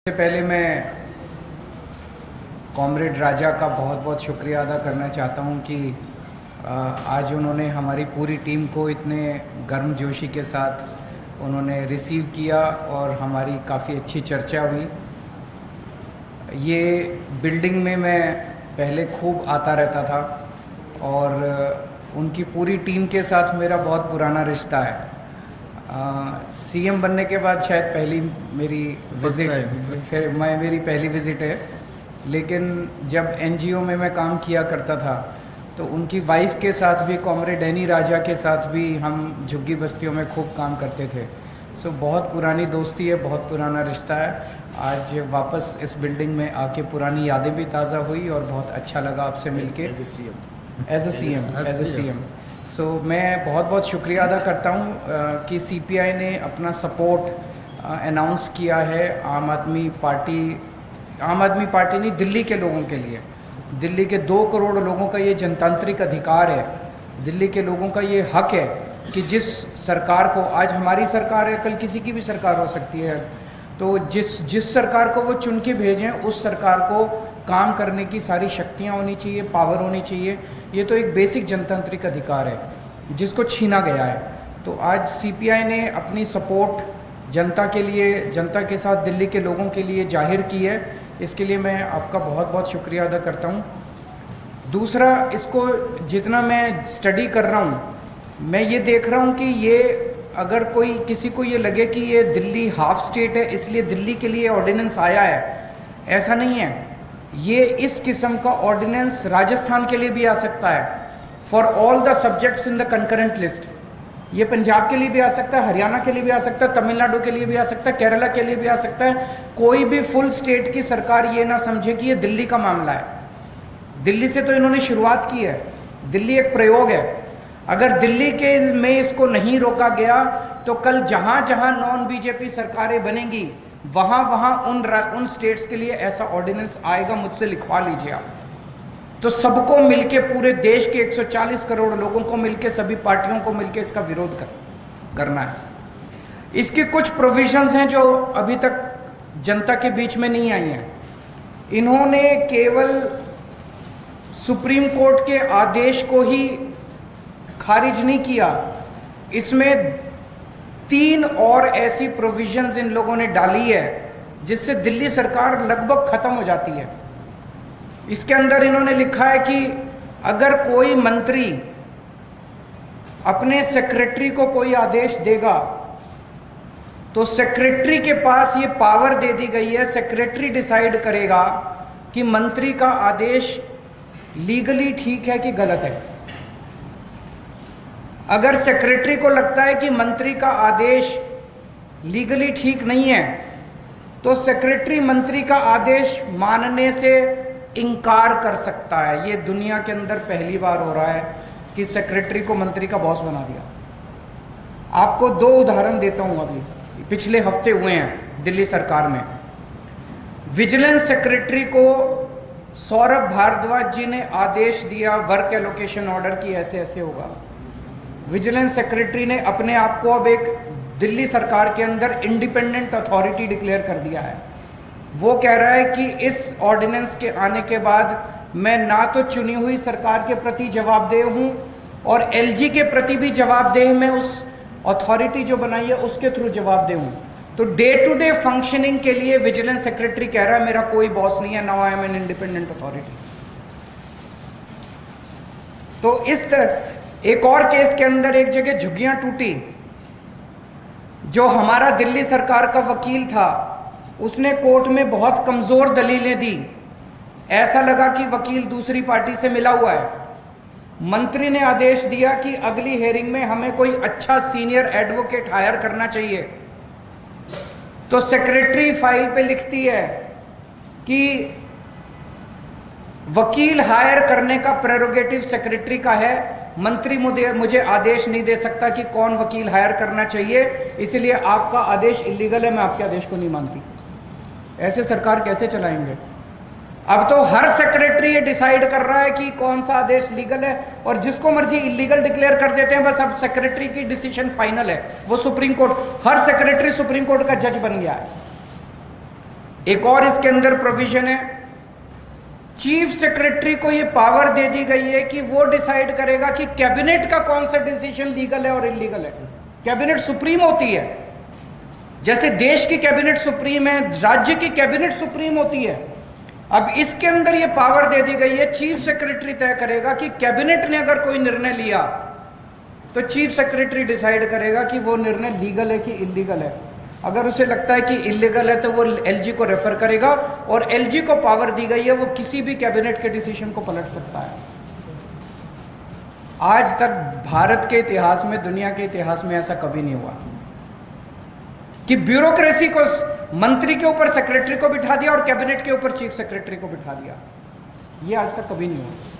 सबसे पहले मैं कॉमरेड राजा का बहुत बहुत शुक्रिया अदा करना चाहता हूं कि आज उन्होंने हमारी पूरी टीम को इतने गर्मजोशी के साथ उन्होंने रिसीव किया और हमारी काफ़ी अच्छी चर्चा हुई। ये बिल्डिंग में मैं पहले खूब आता रहता था और उनकी पूरी टीम के साथ मेरा बहुत पुराना रिश्ता है। सीएम बनने के बाद शायद पहली मेरी विज़िट मेरी पहली विज़िट है, लेकिन जब एनजीओ में मैं काम किया करता था तो उनकी वाइफ के साथ भी, कॉमरेड एनी राजा के साथ भी हम झुग्गी बस्तियों में खूब काम करते थे। सो बहुत पुरानी दोस्ती है, बहुत पुराना रिश्ता है। आज वापस इस बिल्डिंग में आके पुरानी यादें भी ताज़ा हुई और बहुत अच्छा लगा आपसे मिलके एज ए सीएम। सो मैं बहुत बहुत शुक्रिया अदा करता हूँ कि सीपीआई ने अपना सपोर्ट अनाउंस किया है आम आदमी पार्टी नहीं, दिल्ली के लोगों के लिए। दिल्ली के 2 करोड़ लोगों का ये जनतांत्रिक अधिकार है, दिल्ली के लोगों का ये हक है कि जिस सरकार को, आज हमारी सरकार है, कल किसी की भी सरकार हो सकती है, तो जिस सरकार को वो चुन के भेजें उस सरकार को काम करने की सारी शक्तियाँ होनी चाहिए, पावर होनी चाहिए। ये तो एक बेसिक जनतांत्रिक अधिकार है जिसको छीना गया है। तो आज सीपीआई ने अपनी सपोर्ट जनता के लिए, जनता के साथ दिल्ली के लोगों के लिए जाहिर की है। इसके लिए मैं आपका बहुत बहुत शुक्रिया अदा करता हूँ। दूसरा, इसको जितना मैं स्टडी कर रहा हूँ, मैं ये देख रहा हूँ कि ये अगर किसी को ये लगे कि ये दिल्ली हाफ स्टेट है इसलिए दिल्ली के लिए ऑर्डिनेंस आया है, ऐसा नहीं है। ये इस किस्म का ऑर्डिनेंस राजस्थान के लिए भी आ सकता है, for all the subjects in the concurrent list. ये पंजाब के लिए भी आ सकता है, हरियाणा के लिए भी आ सकता है, तमिलनाडु के लिए भी आ सकता है, केरला के लिए भी आ सकता है। कोई भी फुल स्टेट की सरकार ये ना समझे कि ये दिल्ली का मामला है। दिल्ली से तो इन्होंने शुरुआत की है, दिल्ली एक प्रयोग है। अगर दिल्ली के में इसको नहीं रोका गया तो कल जहाँ जहाँ नॉन बीजेपी सरकारें बनेंगी वहाँ वहाँ उन स्टेट्स के लिए ऐसा ऑर्डिनेंस आएगा। मुझसे लिखवा लीजिए आप। तो सबको मिलके, पूरे देश के 140 करोड़ लोगों को मिलके, सभी पार्टियों को मिलके इसका विरोध करना है। इसके कुछ प्रोविजंस हैं जो अभी तक जनता के बीच में नहीं आई हैं। इन्होंने केवल सुप्रीम कोर्ट के आदेश को ही खारिज नहीं किया, इसमें 3 और ऐसी प्रोविजंस इन लोगों ने डाली है जिससे दिल्ली सरकार लगभग खत्म हो जाती है। इसके अंदर इन्होंने लिखा है कि अगर कोई मंत्री अपने सेक्रेटरी को कोई आदेश देगा तो सेक्रेटरी के पास ये पावर दे दी गई है, सेक्रेटरी डिसाइड करेगा कि मंत्री का आदेश लीगली ठीक है कि गलत है। अगर सेक्रेटरी को लगता है कि मंत्री का आदेश लीगली ठीक नहीं है तो सेक्रेटरी मंत्री का आदेश मानने से इनकार कर सकता है। ये दुनिया के अंदर पहली बार हो रहा है कि सेक्रेटरी को मंत्री का बॉस बना दिया। आपको 2 उदाहरण देता हूं, अभी पिछले हफ्ते हुए हैं दिल्ली सरकार में। विजिलेंस सेक्रेटरी को सौरभ भारद्वाज जी ने आदेश दिया वर्क एलोकेशन ऑर्डर की ऐसे ऐसे होगा। विजिलेंस सेक्रेटरी ने अपने आप को अब एक दिल्ली सरकार के अंदर इंडिपेंडेंट अथॉरिटी डिक्लेयर कर दिया है। वो कह रहा है कि इस ऑर्डिनेंस के आने के बाद मैं ना तो चुनी हुई सरकार के प्रति जवाबदेह हूँ और एलजी के प्रति भी जवाबदेह, मैं उस अथॉरिटी जो बनाई है उसके थ्रू जवाबदेह हूँ। तो डे टू डे फंक्शनिंग के लिए विजिलेंस सेक्रेटरी कह रहा है मेरा कोई बॉस नहीं है, now I am an independent authority. तो इस एक और केस के अंदर एक जगह झुग्गियां टूटी, जो हमारा दिल्ली सरकार का वकील था उसने कोर्ट में बहुत कमजोर दलीलें दी। ऐसा लगा कि वकील दूसरी पार्टी से मिला हुआ है। मंत्री ने आदेश दिया कि अगली हेयरिंग में हमें कोई अच्छा सीनियर एडवोकेट हायर करना चाहिए। तो सेक्रेटरी फाइल पे लिखती है कि वकील हायर करने का प्रेरोगेटिव सेक्रेटरी का है, मंत्री मुझे आदेश नहीं दे सकता कि कौन वकील हायर करना चाहिए, इसलिए आपका आदेश इलीगल है, मैं आपके आदेश को नहीं मानती। ऐसे सरकार कैसे चलाएंगे? अब तो हर सेक्रेटरी ये डिसाइड कर रहा है कि कौन सा आदेश लीगल है और जिसको मर्जी इलीगल डिक्लेयर कर देते हैं। बस अब सेक्रेटरी की डिसीजन फाइनल है, वो सुप्रीम कोर्ट, हर सेक्रेटरी सुप्रीम कोर्ट का जज बन गया है। एक और इसके अंदर प्रोविजन है, चीफ सेक्रेटरी को ये पावर दे दी गई है कि वो डिसाइड करेगा कि कैबिनेट का कौन सा डिसीजन लीगल है और इलीगल है। कैबिनेट सुप्रीम होती है, जैसे देश की कैबिनेट सुप्रीम है, राज्य की कैबिनेट सुप्रीम होती है। अब इसके अंदर ये पावर दे दी गई है, चीफ सेक्रेटरी तय करेगा कि कैबिनेट ने अगर कोई निर्णय लिया तो चीफ सेक्रेटरी डिसाइड करेगा कि वो निर्णय लीगल है कि इलीगल है। अगर उसे लगता है कि इलीगल है तो वो एलजी को रेफर करेगा, और एलजी को पावर दी गई है, वो किसी भी कैबिनेट के डिसीजन को पलट सकता है। आज तक भारत के इतिहास में, दुनिया के इतिहास में ऐसा कभी नहीं हुआ कि ब्यूरोक्रेसी को मंत्री के ऊपर सेक्रेटरी को बिठा दिया और कैबिनेट के ऊपर चीफ सेक्रेटरी को बिठा दिया। ये आज तक कभी नहीं हुआ।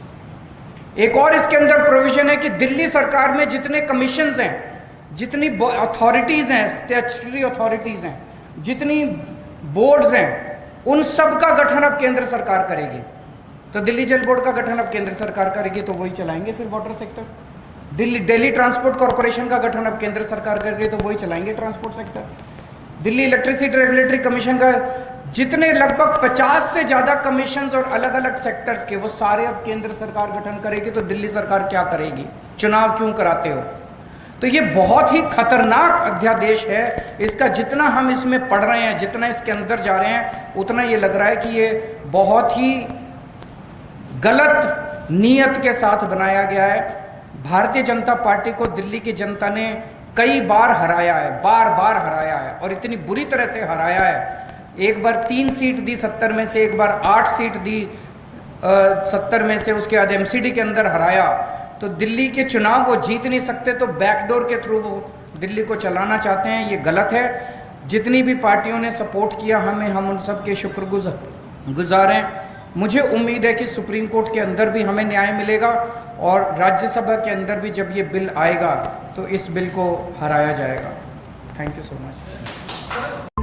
एक और इसके अंदर प्रोविजन है कि दिल्ली सरकार में जितने कमीशंस हैं, जितनी अथॉरिटीज हैं, स्टैट्यूटरी अथॉरिटीज हैं, जितनी बोर्ड्स हैं, उन सब का गठन अब केंद्र सरकार करेगी। तो दिल्ली जल बोर्ड का गठन अब केंद्र सरकार करेगी, तो वही चलाएंगे फिर water sector. Delhi transport corporation का गठन अब केंद्र सरकार करेगी, तो वही चलाएंगे transport sector. Delhi electricity regulatory commission का जितने लगभग 50 से ज्यादा कमीशंस और अलग अलग सेक्टर्स के, वो सारे अब केंद्र सरकार गठन करेगी। तो दिल्ली सरकार क्या करेगी? चुनाव क्यों कराते हो? तो ये बहुत ही खतरनाक अध्यादेश है। इसका जितना हम इसमें पढ़ रहे हैं, जितना इसके अंदर जा रहे हैं, उतना ये लग रहा है कि ये बहुत ही गलत नीयत के साथ बनाया गया है। भारतीय जनता पार्टी को दिल्ली की जनता ने कई बार हराया है, बार बार हराया है, और इतनी बुरी तरह से हराया है। एक बार 3 सीट दी 70 में से, एक बार 8 सीट दी 70 में से, उसके बाद एमसीडी के अंदर हराया। तो दिल्ली के चुनाव वो जीत नहीं सकते, तो बैकडोर के थ्रू वो दिल्ली को चलाना चाहते हैं। ये गलत है। जितनी भी पार्टियों ने सपोर्ट किया हमें, हम उन सब के शुक्रगुजार हैं। मुझे उम्मीद है कि सुप्रीम कोर्ट के अंदर भी हमें न्याय मिलेगा, और राज्यसभा के अंदर भी जब ये बिल आएगा तो इस बिल को हराया जाएगा। Thank you so much.